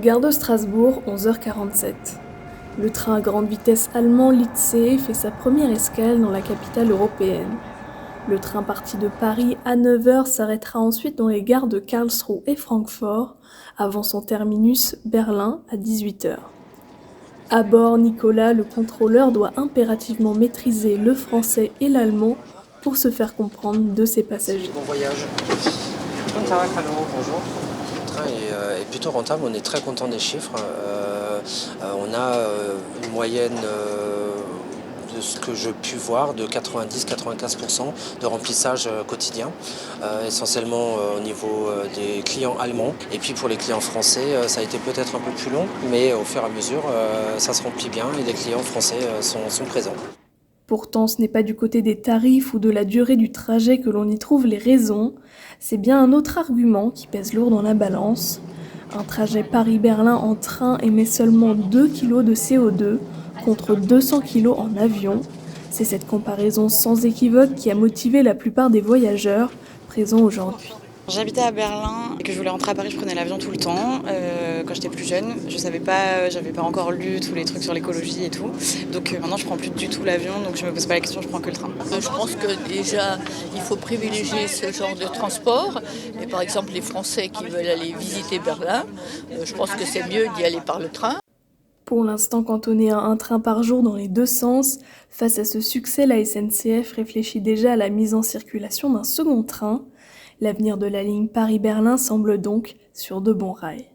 Gare de Strasbourg, 11h47. Le train à grande vitesse allemand Litze fait sa première escale dans la capitale européenne. Le train parti de Paris à 9h s'arrêtera ensuite dans les gares de Karlsruhe et Francfort, avant son terminus Berlin à 18h. À bord, Nicolas, le contrôleur, doit impérativement maîtriser le français et l'allemand pour se faire comprendre de ses passagers. Bon voyage. Bonjour. Le train est plutôt rentable, on est très content des chiffres. On a une moyenne de ce que je puis voir de 90-95% de remplissage quotidien, essentiellement au niveau des clients allemands. Et puis pour les clients français, ça a été peut-être un peu plus long, mais au fur et à mesure, ça se remplit bien et les clients français sont présents. Pourtant, ce n'est pas du côté des tarifs ou de la durée du trajet que l'on y trouve les raisons, c'est bien un autre argument qui pèse lourd dans la balance. Un trajet Paris-Berlin en train émet seulement 2 kg de CO2 contre 200 kg en avion. C'est cette comparaison sans équivoque qui a motivé la plupart des voyageurs présents aujourd'hui. J'habitais à Berlin et que je voulais rentrer à Paris, je prenais l'avion tout le temps. Quand j'étais plus jeune, je savais pas, j'avais pas encore lu tous les trucs sur l'écologie et tout. Donc maintenant je prends plus du tout l'avion, donc je me pose pas la question, je prends que le train. Je pense que déjà il faut privilégier ce genre de transport. Et par exemple les Français qui veulent aller visiter Berlin, je pense que c'est mieux d'y aller par le train. Pour l'instant cantonné à un train par jour dans les deux sens, face à ce succès, la SNCF réfléchit déjà à la mise en circulation d'un second train. L'avenir de la ligne Paris-Berlin semble donc sur de bons rails.